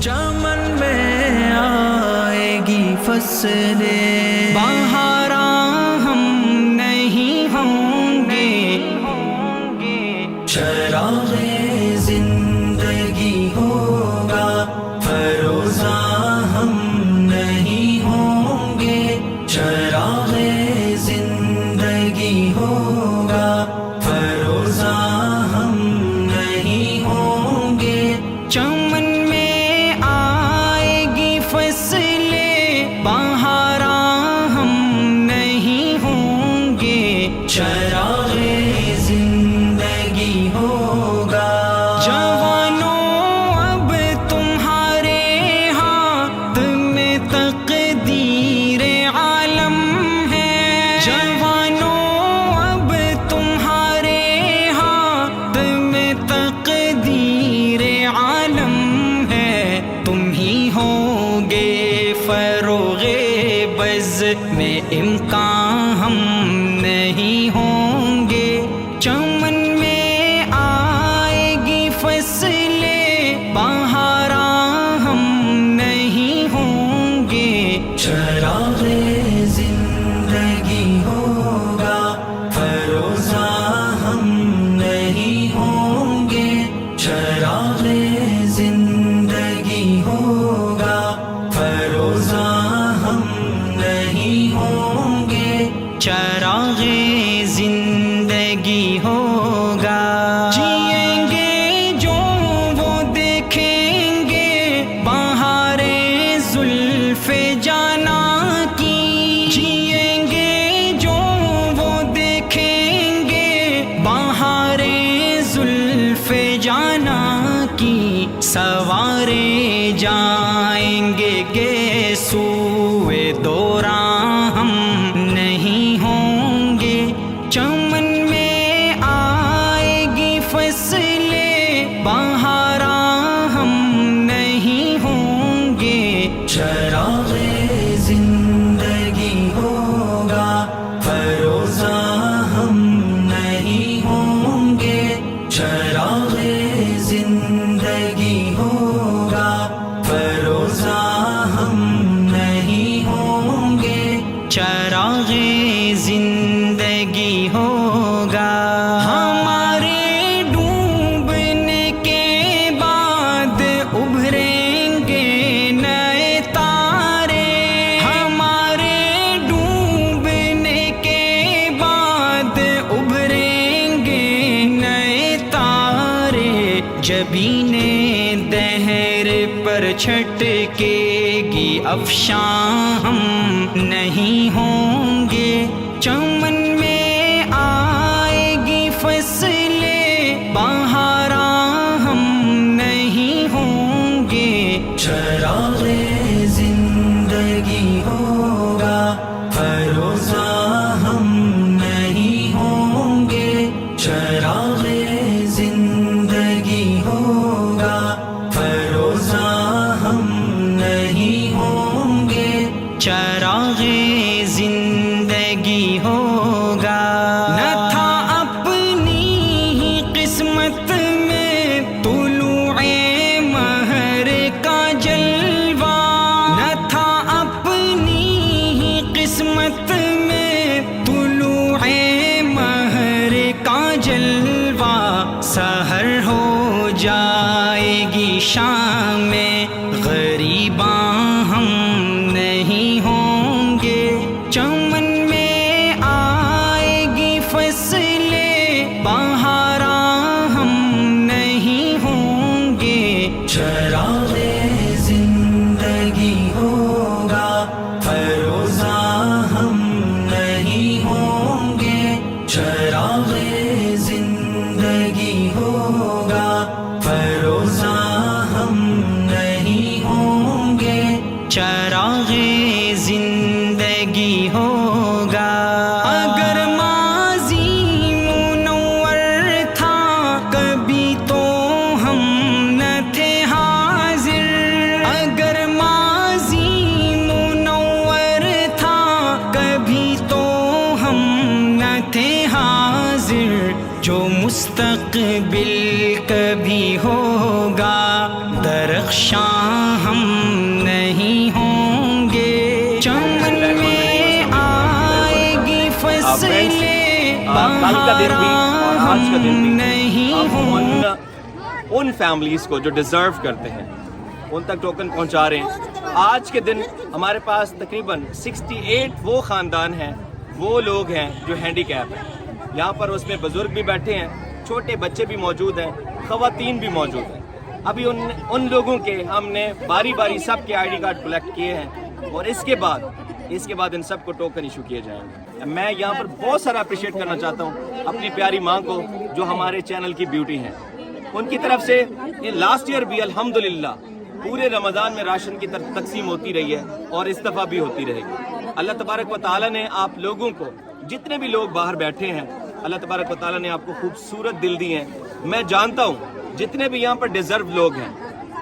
چمن میں آئے گی فصلیں بہاراں ہم نہیں ہوں گے، چراغ زندگی ہوگا فروزاں ہم نہیں ہوں گے، چراغ زندگی ہوگا فروزاں ہم نہیں ہوں گے، چمن میں آئے گی فصلیں بہاراں ہم نہیں ہوں گے، چراغ زندگی ہوگا۔ جوانوں اب تمہارے ہاتھ میں تقدیر عالم ہے، جوانوں اب تمہارے ہاتھ میں تقدیر عالم ہے، تم ہی ہوگے فروغ بز میں امکان ہم نہیں ہوں گے، چمن میں آئے گی فصلیں بہاراں ہم نہیں ہوں گے، چراغ زندگی ہوگا فروزاں ہم نہیں ہوں گے، چراغ زندگی ہوگا فروزاں ہم نہیں ہوں گے، چراغ زندگی ہوگا۔ جئیں گے جو وہ دیکھیں گے بہارے زلف جانا کی، جئیں گے جو وہ دیکھیں گے بہارے زلف جانا کی، سوارے جائیں گے سوئے دوراں ہم نہیں ہوں گے، چمن میں آئے گی فصلیں بہاراں ہم نہیں ہوں گے، چراغ زندگی ہوگا فروزاں ہم نہیں ہوں گے، چراغ زندگی ہوگا فروزاں ہم نہیں ہوں گے، چراغ زندگی ہوگا۔ ہمارے ڈوبنے کے بعد ابھریں گے نئے تارے، ہمارے ڈوبنے کے بعد ابھریں گے نئے تارے، جبین دہر پر چھٹکے گی افشاں ہم نہیں ہوں گے، چمن میں آئے گی فصلیں بہاراں ہم نہیں ہوں گے، چراغ زندگی ہوگا فروزاں ہم نہیں ہوں گے، چراغ زندگی ہوگا فروزاں ہم نہیں ہوں گے، چراغ زندگی ہوگا۔ نہ تھا اپنی ہی قسمت میں طلوع مہر کا جلوہ، نہ تھا اپنی ہی قسمت میں طلوع مہر کا جلوہ، سحر ہو جائے گی شام میں غریباں ہم نہیں ہوں گے، چمن میں آئے گی فصلیں بہاراں ہم نہیں ہوں گے، چراغ زندگی ہوگا فروزاں ہم نہیں ہوں گے، چراغ زندگی ہوگا فروزاں ہم نہیں ہوں گے، چراغ زندگی ہوگا۔ اگر ماضی منور تھا کبھی تو ہم نہ تھے حاضر، اگر ماضی منور تھا کبھی تو ہم نہ تھے حاضر، جو مستقبل کبھی ہوگا درخشاں कल का दिन भी और आज का दिन भी हम उन फैमिलीज़ को जो डिज़र्व करते हैं उन तक टोकन पहुंचा रहे हैं। आज के दिन हमारे पास तकरीबन 68 वो ख़ानदान हैं, वो लोग हैं जो हैंडीकैप हैं। यहाँ पर उसमें बुज़ुर्ग भी बैठे हैं, छोटे बच्चे भी मौजूद हैं, ख़वातीन भी मौजूद हैं। अभी उन लोगों के हमने बारी बारी सब के ID कार्ड कलेक्ट किए हैं और इसके बाद इन सब को टोकन इशू किए जाएंगे। मैं यहाँ पर बहुत सारा अप्रिशिएट करना चाहता हूँ अपनी प्यारी माँ को जो हमारे चैनल की ब्यूटी हैं। उनकी तरफ से लास्ट ईयर भी अल्हम्दुलिल्लाह पूरे रमज़ान में राशन की तकसीम होती रही है और इस दफ़ा भी होती रहेगी। अल्लाह तबारक व तआला ने आप लोगों को, जितने भी लोग बाहर बैठे हैं, अल्लाह तबारक व तआला ने आपको खूबसूरत दिल दिए हैं। मैं जानता हूँ जितने भी यहाँ पर डिज़र्व लोग हैं,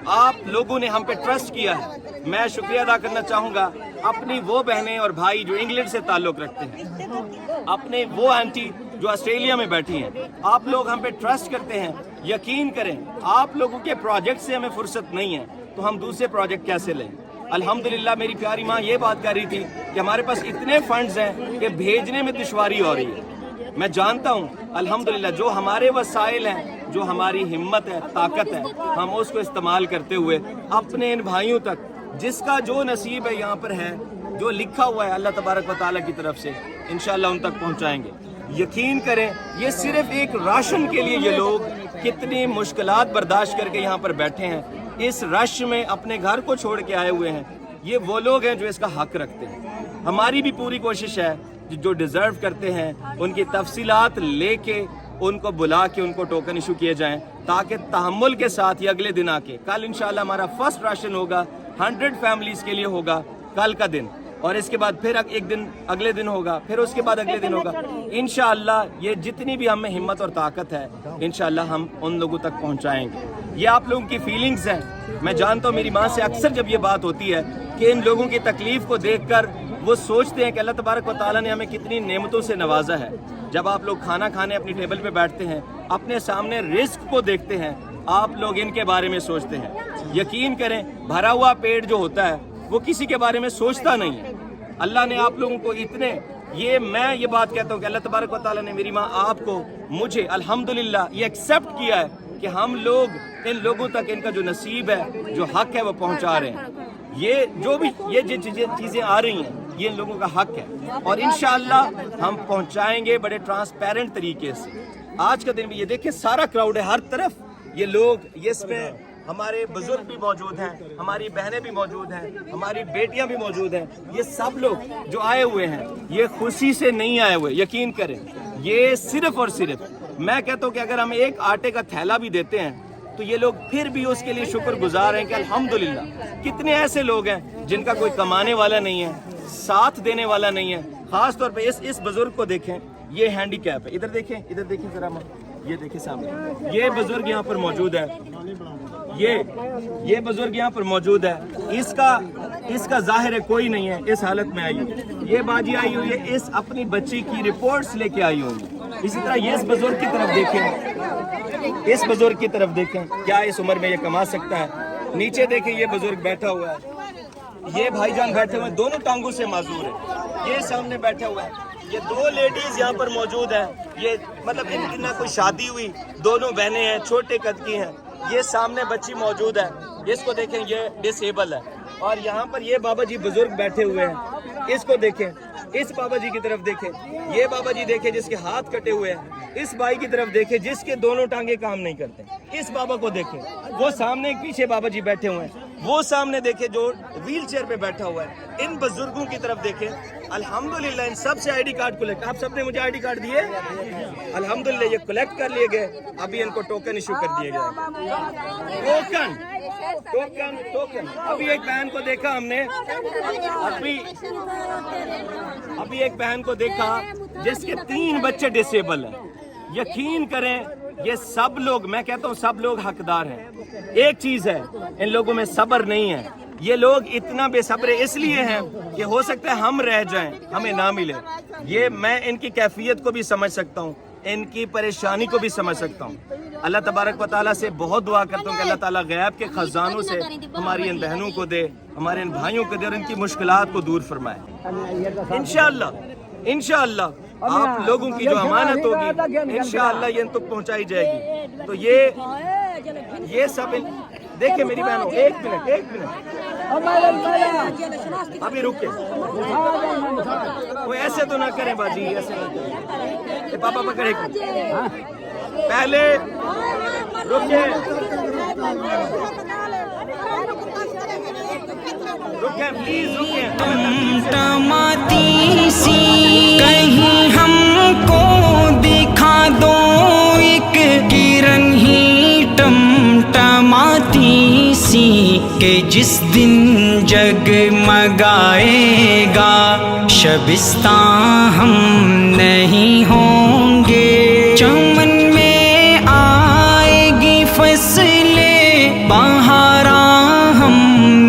आप लोगों ने हम पे ट्रस्ट किया है। मैं शुक्रिया अदा करना चाहूँगा अपनी वो बहनें और भाई जो इंग्लैंड से ताल्लुक़ रखते हैं, अपने वो आंटी जो ऑस्ट्रेलिया में बैठी हैं। आप लोग हम पे ट्रस्ट करते हैं। यकीन करें, आप लोगों के प्रोजेक्ट से हमें फुर्सत नहीं है तो हम दूसरे प्रोजेक्ट कैसे लें। अल्हम्दुलिल्लाह मेरी प्यारी माँ ये बात कर रही थी कि हमारे पास इतने फंड्स हैं कि भेजने में दुश्वारी हो रही है। मैं जानता हूँ अल्हम्दुलिल्लाह जो हमारे वसाइल हैं, जो हमारी हिम्मत है, ताकत है, हम उसको इस्तेमाल करते हुए अपने इन भाइयों तक जिसका जो नसीब है यहाँ पर है, जो लिखा हुआ है अल्लाह तबारक व तआला की तरफ से, इंशाअल्लाह उन तक पहुँचाएंगे। यकीन करें, ये सिर्फ एक राशन के लिए ये लोग कितनी मुश्किलात बर्दाश्त करके यहाँ पर बैठे हैं। इस रश में अपने घर को छोड़ के आए हुए हैं। ये वो लोग हैं जो इसका हक रखते हैं। हमारी भी पूरी कोशिश है जो डिज़र्व करते हैं उनकी तफसीलात लेके उनको बुला के उनको टोकन इशू किए जाएं, ताकि तहम्मुल के साथ ही अगले दिन आके, कल इंशाल्लाह हमारा फर्स्ट राशन होगा, 100 फैमिलीज़ के लिए होगा कल का दिन, और इसके बाद फिर एक दिन अगले दिन होगा, फिर उसके बाद अगले दिन होगा। इंशाअल्लाह ये जितनी भी हमें हिम्मत और ताकत है इंशाअल्लाह हम उन लोगों तक पहुंचाएंगे। ये आप लोगों की फीलिंग्स हैं। मैं जानता हूँ मेरी माँ से अक्सर जब ये बात होती है कि इन लोगों की तकलीफ को देखकर वो सोचते हैं कि अल्लाह तबारक व तआला ने हमें कितनी नेमतों से नवाजा है। जब आप लोग खाना खाने अपनी टेबल पे बैठते हैं, अपने सामने रिस्क को देखते हैं, आप लोग इनके बारे में सोचते हैं। यकीन करें, भरा हुआ पेट जो होता है वो किसी के बारे में सोचता नहीं है। अल्लाह ने आप लोगों को इतने, मैं ये बात कहता हूँ कि अल्लाह तबारक व तआला ने मेरी माँ आपको, मुझे अल्हम्दुलिल्लाह ये एक्सेप्ट किया है कि हम लोग इन लोगों तक इनका जो नसीब है, जो हक है, वो पहुँचा रहे हैं। ये जो भी ये चीज़ें आ रही हैं ये इन लोगों का हक है और इंशाअल्लाह हम पहुँचाएंगे बड़े ट्रांसपेरेंट तरीके से। आज का दिन भी ये देखिए सारा क्राउड है, हर तरफ ये लोग, ये इसमें हमारे बुजुर्ग भी मौजूद हैं, हमारी बहनें भी मौजूद हैं, हमारी बेटियां भी मौजूद हैं। ये सब लोग जो आए हुए हैं ये खुशी से नहीं आए हुए। यकीन करें, ये सिर्फ और सिर्फ, मैं कहता हूँ कि अगर हम एक आटे का थैला भी देते हैं तो ये लोग फिर भी उसके लिए शुक्रगुजार हैं कि अल्हम्दुलिल्लाह कितने ऐसे लोग हैं जिनका कोई कमाने वाला नहीं है, साथ देने वाला नहीं है। खास तौर पे इस बुजुर्ग को देखें, ये हैंडीकैप है। इधर देखें जरा, ये देखें सामने, ये बुजुर्ग यहाँ पर मौजूद है, ये बुजुर्ग यहाँ पर मौजूद है। इसका जाहिर है कोई नहीं है, इस हालत में आई हुई। ये बाजी आई हुई है, इस अपनी बच्ची की रिपोर्ट्स लेके आई हुई। इसी तरह ये इस बुजुर्ग की तरफ देखें, इस बुजुर्ग की तरफ देखें, क्या इस उम्र में ये कमा सकता है। नीचे देखें, ये बुजुर्ग बैठा हुआ है, ये भाईजान बैठे हुए हैं, दोनों टांगों से माजूर है। ये सामने बैठा हुआ है, ये दो लेडीज यहाँ पर मौजूद हैं। ये मतलब इनकी ना कोई शादी हुई, दोनों बहनें हैं, छोटे कद की हैं। ये सामने बच्ची मौजूद है, इसको देखें, ये डिसेबल है। और यहाँ पर ये बाबा जी बुजुर्ग बैठे हुए हैं, इसको देखें, इस बाबा जी की तरफ देखें, ये बाबा जी देखें जिसके हाथ कटे हुए हैं, इस भाई की तरफ देखें जिसके दोनों टांगे काम नहीं करते, इस बाबा को देखें, वो सामने एक पीछे बाबा जी बैठे हुए हैं, वो सामने देखें जो व्हील चेयर पे बैठा हुआ है। इन बुजुर्गों की तरफ देखें। अल्हम्दुलिल्लाह इन सब से ID कार्ड कलेक्ट, आप सबने मुझे ID कार्ड दिए, अल्हम्दुलिल्लाह ये कलेक्ट कर लिए गए। अभी इनको टोकन इशू कर दिए गए। टोकन अभी एक बहन को देखा हमने, अभी एक बहन को देखा जिसके 3 बच्चे डिसेबल हैं। यकीन करें, ये सब लोग, मैं कहता हूँ सब लोग हकदार हैं। एक चीज है, इन लोगों में सब्र नहीं है। ये लोग इतना बेसब्र इसलिए हैं कि हो सकता है हम रह जाएं, हमें ना मिले। ये मैं इनकी कैफियत को भी समझ सकता हूँ, इनकी परेशानी को भी समझ सकता हूँ। अल्लाह तबारक व तआला से बहुत दुआ करता हूँ कि अल्लाह ताला गैब के खजानों से हमारी इन बहनों को दे, हमारे इन भाइयों को दे और इनकी मुश्किलात को दूर फरमाए। इंशाअल्लाह آپ لوگوں کی جو امانت ہوگی انشاءاللہ یہ ان تک پہنچائی جائے گی. تو یہ سب دیکھیں میری بہنوں، ایک منٹ ابھی رکے، وہ ایسے تو نہ کریں باجی، ایسے نہ کریں. پاپا پکڑے پہلے رکے پلیز رکے. ٹمٹماتی سی کہیں ہم کو دکھا دو ایک کرن ہی ٹمٹماتی سی کہ جس دن جگمگائے گا شبستان ہم نہیں ہوں گے. چمن میں آئے گی فصلیں بہاراں ہم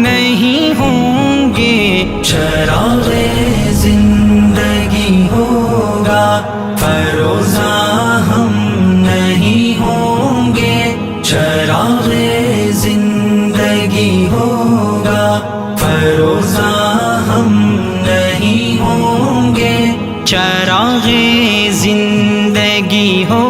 نہیں ہوں گے. چراغ زندگی ہوگا فروزاں ہم نہیں ہوں گے. چراغ زندگی ہوگا فروزاں ہم نہیں ہوں گے. چراغ زندگی ہو